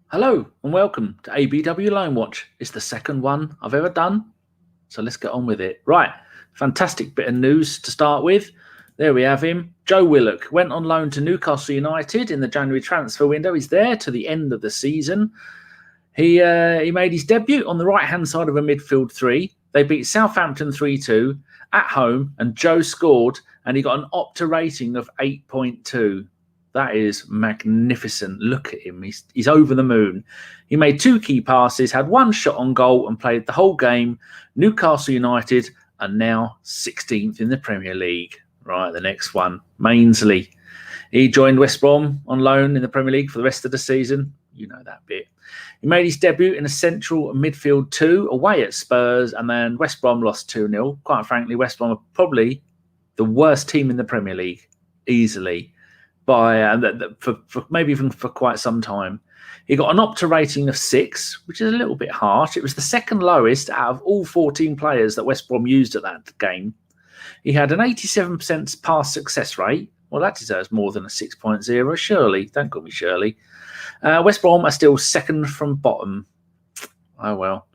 Hello and welcome to ABW Line Watch. It's the second one I've ever done, so let's get on with it. Right, fantastic bit of news to start with. There we have him. Joe Willock went on loan to Newcastle United in the January transfer window. He's there to the end of the season. He made his debut on the right-hand side of a midfield three. They beat Southampton 3-2 at home, and Joe scored, and he got an OPTA rating of 8.2. That is magnificent. Look at him. He's over the moon. He made two key passes, had one shot on goal, and played the whole game. Newcastle United are now 16th in the Premier League. Right, the next one, Mainsley. He joined West Brom on loan in the Premier League for the rest of the season. You know that bit. He made his debut in a central midfield 2 away at Spurs, and then West Brom lost 2-0. Quite frankly, West Brom are probably the worst team in the Premier League, easily, for maybe even for quite some time. He got an OPTA rating of 6, which is a little bit harsh. It was the second lowest out of all 14 players that West Brom used at that game. He had an 87% pass success rate. Well, that deserves more than a 6.0, surely. Don't call me Shirley. West Brom are still second from bottom. Oh, well.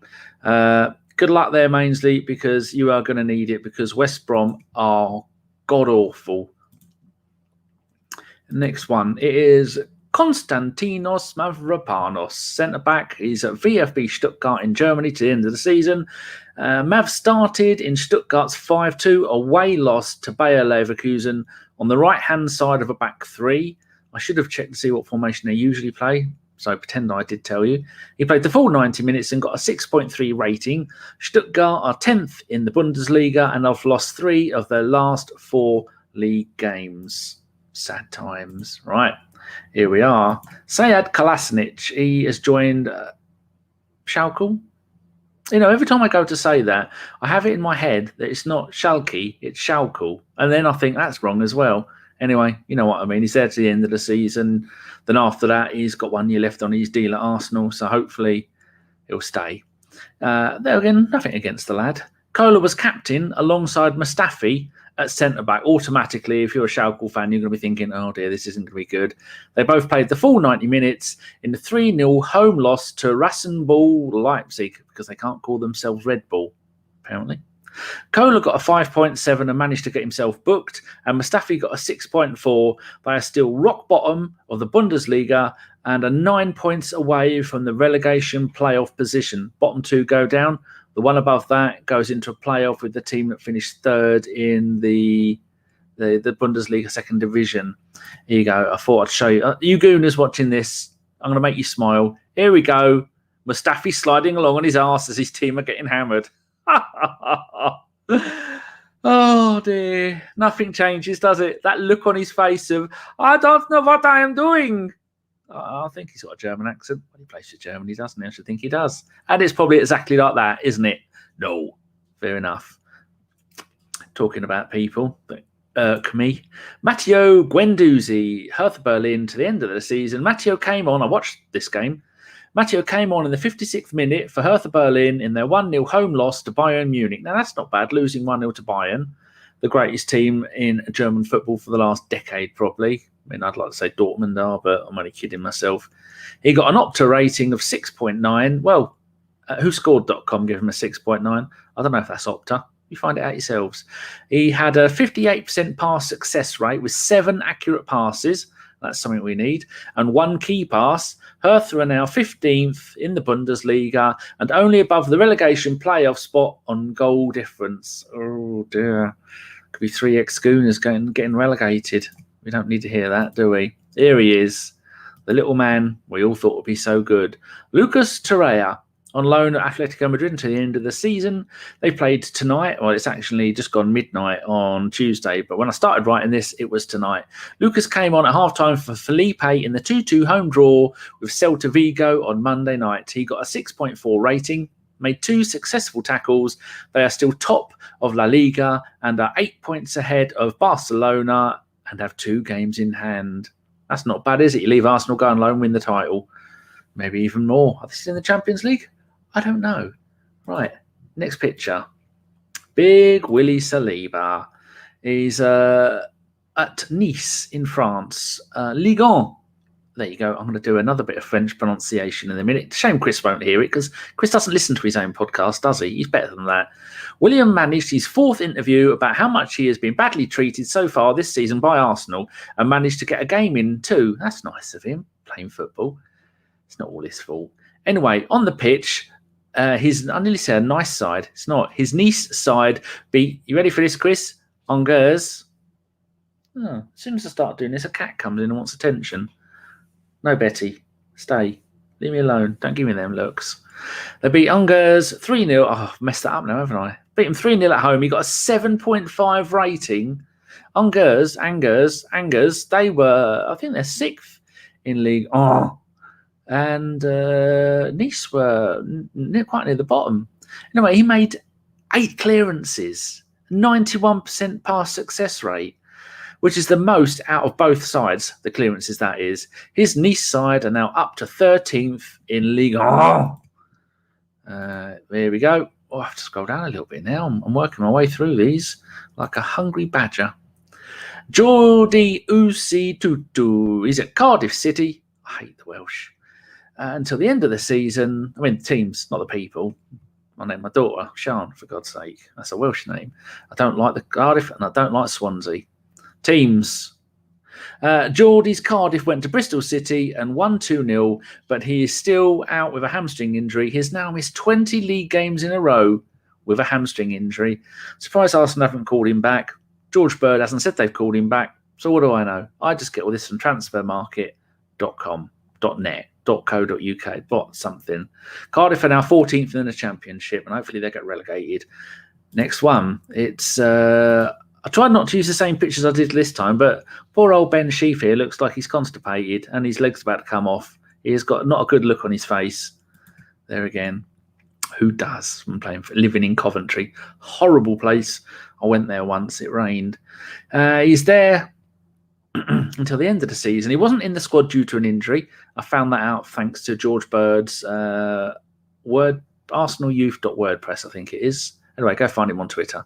Good luck there, Mainsley, because you are going to need it, because West Brom are god-awful. Next one, it is Konstantinos Mavropanos, centre-back. He's at VfB Stuttgart in Germany to the end of the season. Mav started in Stuttgart's 5-2 away loss to Bayer Leverkusen on the right-hand side of a back three. I should have checked to see what formation they usually play, so pretend I did tell you. He played the full 90 minutes and got a 6.3 rating. Stuttgart are 10th in the Bundesliga and have lost 3 of their last 4 league games. Sad times. Right, here we are. Sead Kolasinac, he has joined Schalke. You know, every time I go to say that, I have it in my head that it's not Schalke, it's Schalke. And then I think that's wrong as well. Anyway, you know what I mean. He's there to the end of the season. Then after that, he's got 1 year left on his deal at Arsenal. So hopefully he'll stay. There again, nothing against the lad. Kola was captain alongside Mustafi at centre-back. Automatically, if you're a Schalke fan, you're going to be thinking, oh dear, this isn't going to be good. They both played the full 90 minutes in the 3-0 home loss to Rasenball Leipzig, because they can't call themselves Red Bull, apparently. Kola got a 5.7 and managed to get himself booked, and Mustafi got a 6.4. They are still rock bottom of the Bundesliga and are 9 points away from the relegation playoff position. Bottom 2 go down. The one above that goes into a playoff with the team that finished 3rd in the Bundesliga 2nd division. Here you go. I thought I'd show you. You gooners watching this, I'm going to make you smile. Here we go. Mustafi sliding along on his arse as his team are getting hammered. Oh dear. Nothing changes, does it? That look on his face of, I don't know what I am doing. I think he's got a German accent. Well, he plays for Germany, doesn't he? I should think he does. And it's probably exactly like that, isn't it? No. Fair enough. Talking about people that irk me. Matteo Guendouzi, Hertha Berlin to the end of the season. Matteo came on. I watched this game. Matteo came on in the 56th minute for Hertha Berlin in their 1-0 home loss to Bayern Munich. Now, that's not bad, losing 1-0 to Bayern, the greatest team in German football for the last decade, probably. I mean, I'd like to say Dortmund are, but I'm only kidding myself. He got an OPTA rating of 6.9. Well, WhoScored.com gave him a 6.9. I don't know if that's OPTA. You find it out yourselves. He had a 58% pass success rate with 7 accurate passes. That's something we need. And 1 key pass. Hertha are now 15th in the Bundesliga and only above the relegation playoff spot on goal difference. Oh, dear. Could be 3 ex-Schooners getting relegated. We don't need to hear that, do we? Here he is, the little man we all thought would be so good. Lucas Torreira, on loan at Atletico Madrid until the end of the season. They played tonight. Well, it's actually just gone midnight on Tuesday, but when I started writing this, it was tonight. Lucas came on at halftime for Felipe in the 2-2 home draw with Celta Vigo on Monday night. He got a 6.4 rating, made 2 successful tackles. They are still top of La Liga and are 8 points ahead of Barcelona and have 2 games in hand. That's not bad, is it? You leave Arsenal, go on loan, win the title. Maybe even more. Are they still in the Champions League? I don't know. Right, next picture. Big Willy Saliba. He's at Nice in France. Ligue 1. there you go. I'm going to do another bit of French pronunciation in a minute. Shame Chris won't hear it because Chris doesn't listen to his own podcast, does he? He's better than that. William managed his 4th interview about how much he has been badly treated so far this season by Arsenal and managed to get a game in too. That's nice of him, playing football. It's not all his fault. Anyway, on the pitch, I nearly said a nice side. It's not. His Nice side beat, you ready for this, Chris? Angers. Oh, as soon as I start doing this, a cat comes in and wants attention. No, Betty, stay. Leave me alone. Don't give me them looks. They beat Angers 3-0. Oh, I've messed that up now, haven't I? Beat him 3-0 at home. He got a 7.5 rating. Angers, they were, I think they're 6th in League. Oh. And Nice were quite near the bottom. Anyway, he made 8 clearances, 91% pass success rate, which is the most out of both sides, the clearances that is. His Nice side are now up to 13th in League. Oh. There we go. Oh, I have to scroll down a little bit now. I'm working my way through these like a hungry badger. Jordi Osei-Tutu. He's at Cardiff City. I hate the Welsh. Until the end of the season, I mean, teams, not the people. I named my daughter Sian, for God's sake. That's a Welsh name. I don't like the Cardiff and I don't like Swansea. Teams. Geordie's Cardiff went to Bristol City and won 2-0, but he is still out with a hamstring injury. He's now missed 20 league games in a row with a hamstring injury. Surprised Arsenal haven't called him back. George Bird hasn't said they've called him back. So what do I know? I just get all this from transfermarket.com.net. .co.uk, bot something. Cardiff are now 14th in the Championship, and hopefully they get relegated. Next one, it's I tried not to use the same pictures I did this time, but poor old Ben Sheaf here looks like he's constipated and his leg's about to come off. He's got not a good look on his face. There again. Who does from living in Coventry? Horrible place. I went there once. It rained. He's there until the end of the season. He wasn't in the squad due to an injury. I found that out thanks to George Bird's arsenalyouth.wordpress, I think it is. Anyway, go find him on Twitter.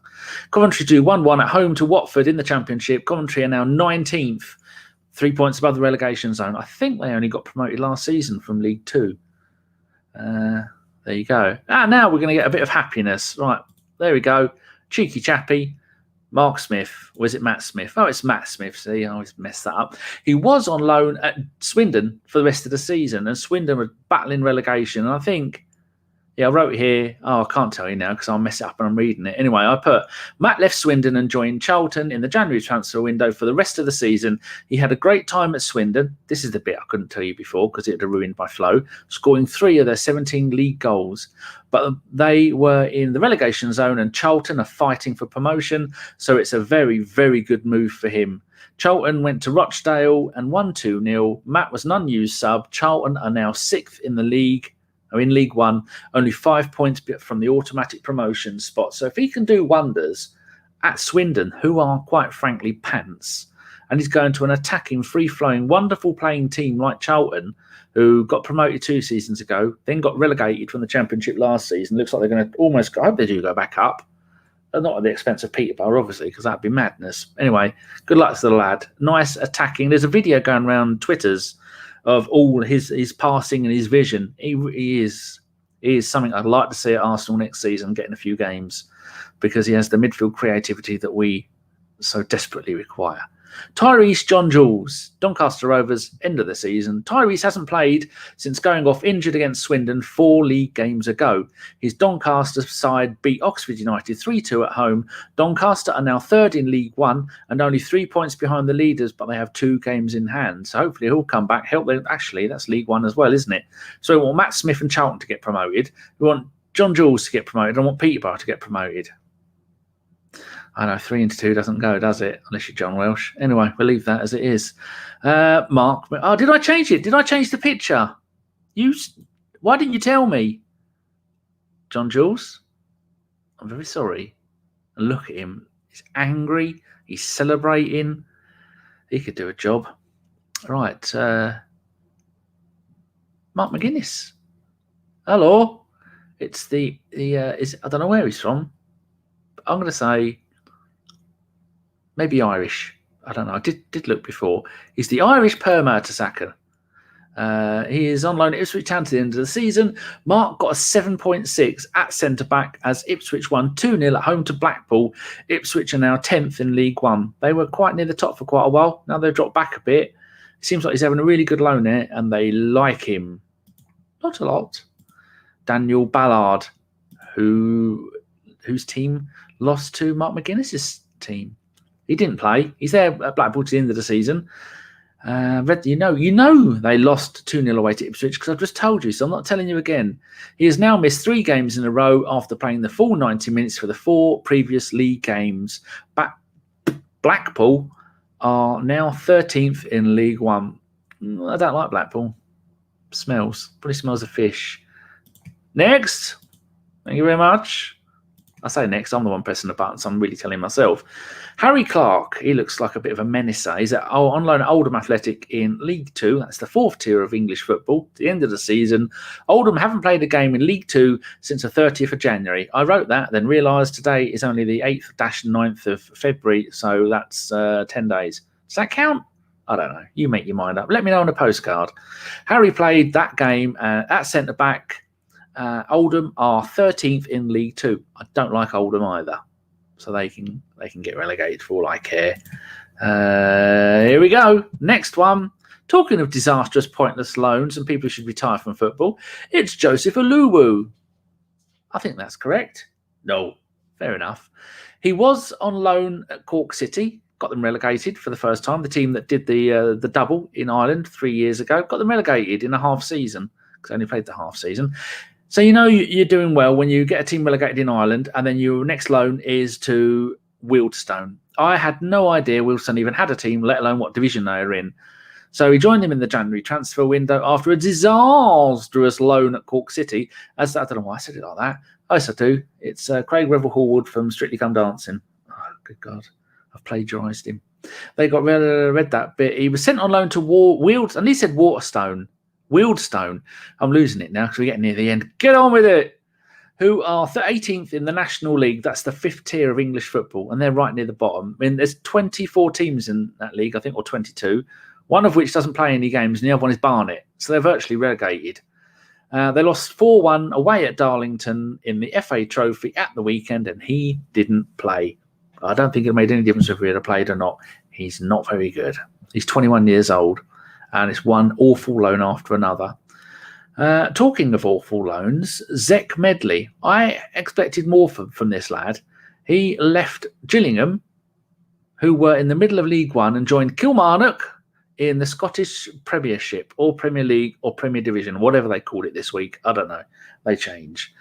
Coventry do 1-1 at home to Watford in the Championship. Coventry are now 19th, 3 points above the relegation zone. I think they only got promoted last season from League Two. There you go. Now we're going to get a bit of happiness. Right, there we go. Cheeky chappy. Mark Smith. Or is it Matt Smith? Oh, it's Matt Smith. See, I always mess that up. He was on loan at Swindon for the rest of the season, and Swindon were battling relegation. And I think, I wrote here. Oh, I can't tell you now because I'll mess it up and I'm reading it. Anyway, I put Matt left Swindon and joined Charlton in the January transfer window for the rest of the season. He had a great time at Swindon. This is the bit I couldn't tell you before because it would have ruined my flow. Scoring 3 of their 17 league goals. But they were in the relegation zone and Charlton are fighting for promotion. So it's a very, very good move for him. Charlton went to Rochdale and won 2-0. Matt was an unused sub. Charlton are now 6th in the league. In League One, only 5 points from the automatic promotion spot. So if he can do wonders at Swindon, who are quite frankly pants, and he's going to an attacking, free-flowing, wonderful playing team like Charlton, who got promoted 2 seasons ago, then got relegated from the Championship last season. Looks like they're going to almost, I hope they do go back up. Not at the expense of Peterborough, obviously, because that'd be madness. Anyway, good luck to the lad. Nice attacking. There's a video going around Twitter's of all his passing and his vision. He is something I'd like to see at Arsenal next season, getting a few games, because he has the midfield creativity that we so desperately require. Tyrese John-Jules, Doncaster Rovers, end of the season. Tyrese hasn't played since going off injured against Swindon 4 league games ago. His Doncaster side beat Oxford United 3-2 at home. Doncaster are now 3rd in League One and only 3 points behind the leaders, but they have 2 games in hand. So hopefully he'll come back, help them. Actually, that's League One as well, isn't it? So we want Matt Smith and Charlton to get promoted. We want John-Jules to get promoted. I want Peterborough to get promoted. I know 3 into 2 doesn't go, does it? Unless you're John Welsh. Anyway, we'll leave that as it is. Mark. Oh, did I change it? Did I change the picture? Why didn't you tell me? John-Jules, I'm very sorry. And look at him. He's angry. He's celebrating. He could do a job. Right. Mark McGuinness. Hello. It's I don't know where he's from. I'm going to say maybe Irish. I don't know. I did look before. He's the Irish Per Mertesacker. He is on loan at Ipswich Town to the end of the season. Mark got a 7.6 at centre-back as Ipswich won 2-0 at home to Blackpool. Ipswich are now 10th in League One. They were quite near the top for quite a while. Now they've dropped back a bit. It seems like he's having a really good loan there, and they like him. Not a lot. Daniel Ballard, whose team lost to Mark McGuinness's team. He didn't play. He's there at Blackpool to the end of the season. You know they lost 2-0 away to Ipswich because I've just told you, so I'm not telling you again. He has now missed 3 games in a row after playing the full 90 minutes for the 4 previous league games. Blackpool are now 13th in League One. I don't like Blackpool. Probably smells of fish. Next. Thank you very much. I say next, I'm the one pressing the button, so I'm really telling myself. Harry Clark, he looks like a bit of a menacer. He's on loan at Oldham Athletic in League 2. That's the 4th tier of English football. At the end of the season, Oldham haven't played a game in League 2 since the 30th of January. I wrote that, then realised today is only the 8th-9th of February, so that's 10 days. Does that count? I don't know. You make your mind up. Let me know on a postcard. Harry played that game at centre-back. Oldham are 13th in League 2. I don't like Oldham either, so they can get relegated for all I care. Here we go. Next one. Talking of disastrous, pointless loans and people who should retire from football, it's Joseph Oluwu. I think that's correct. No, fair enough. He was on loan at Cork City. Got them relegated for the first time. The team that did the double in Ireland 3 years ago got them relegated in a half season because they only played the half season. So you know you're doing well when you get a team relegated in Ireland and then your next loan is to Wealdstone. I had no idea Wealdstone even had a team, let alone what division they were in. So he joined him in the January transfer window after a disastrous loan at Cork City. I don't know why I said it like that. Yes, I do. It's Craig Revel-Horwood from Strictly Come Dancing. Oh, good God. I've plagiarised him. They got read that bit. He was sent on loan to Wealdstone, and he said Waterstone. Wealdstone. I'm losing it now because we're getting near the end. Get on with it. Who are 18th in the National League. That's the 5th tier of English football, and they're right near the bottom. I mean, there's 24 teams in that league, I think, or 22, one of which doesn't play any games, and the other one is Barnet. So they're virtually relegated. They lost 4-1 away at Darlington in the FA Trophy at the weekend, and he didn't play. I don't think it made any difference if he had played or not. He's not very good. He's 21 years old. And it's one awful loan after another. Talking of awful loans, Zek Medley. I expected more from this lad. He left Gillingham, who were in the middle of League One, and joined Kilmarnock in the Scottish Premiership or Premier League or Premier Division, whatever they called it this week. I don't know. They change.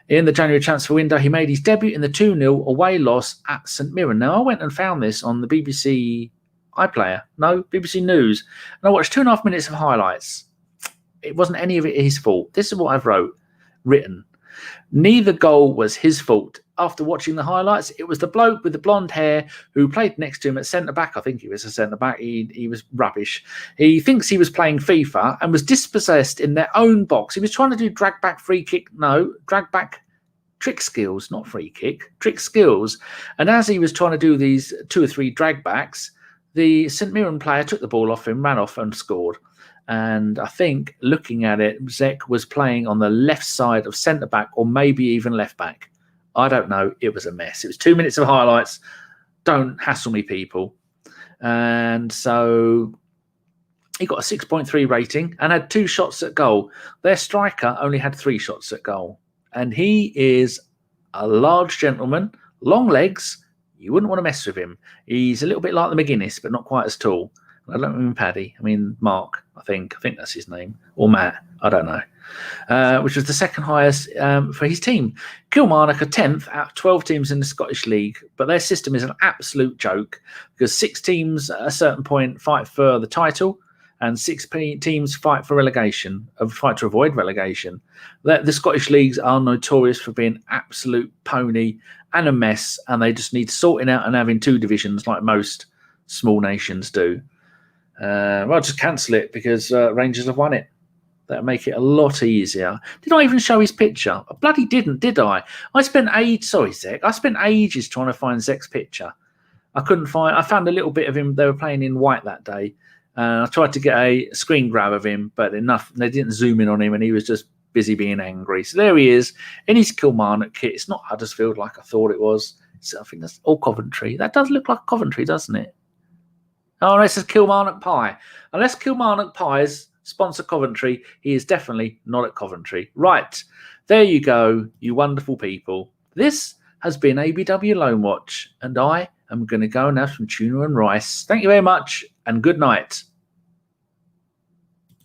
In the January transfer window, he made his debut in the 2-0 away loss at St Mirren. Now, I went and found this on the BBC iPlayer. No, BBC News. And I watched 2.5 minutes of highlights. It wasn't any of it his fault. This is what I've written. Neither goal was his fault. After watching the highlights, it was the bloke with the blonde hair who played next to him at centre-back. I think he was a centre-back. He was rubbish. He thinks he was playing FIFA and was dispossessed in their own box. He was trying to do drag-back free kick. No, drag-back trick skills, not free kick. Trick skills. And as he was trying to do these 2 or 3 drag-backs, the St Mirren player took the ball off him, ran off and scored. And I think, looking at it, Zek was playing on the left side of centre-back or maybe even left-back. I don't know. It was a mess. It was 2 minutes of highlights. Don't hassle me, people. And so he got a 6.3 rating and had 2 shots at goal. Their striker only had 3 shots at goal. And he is a large gentleman, long legs. You wouldn't want to mess with him. He's a little bit like the McGuinness, but not quite as tall. I don't mean Paddy. I mean Mark, I think. I think that's his name. Or Matt. I don't know. Which was the second highest for his team. Kilmarnock are 10th out of 12 teams in the Scottish League, but their system is an absolute joke because 6 teams at a certain point fight for the title and 6 teams fight for relegation, fight to avoid relegation. The Scottish leagues are notorious for being absolute pony and a mess, and they just need sorting out and having 2 divisions like most small nations do. Well, just cancel it because Rangers have won it. That'll make it a lot easier. Did I even show his picture? I bloody didn't, did I? I spent ages trying to find Zek's picture. I couldn't find. I found a little bit of him. They were playing in white that day, I tried to get a screen grab of him, but they didn't zoom in on him, and he was just busy being angry. So there he is in his Kilmarnock kit. It's not Huddersfield like I thought it was. So I think that's all Coventry. That does look like Coventry, doesn't it? Oh, this is Kilmarnock Pie. Unless Kilmarnock Pies sponsor Coventry, he is definitely not at Coventry. Right, there you go, you wonderful people. This has been ABW Loan Watch, and I am going to go and have some tuna and rice. Thank you very much, and good night.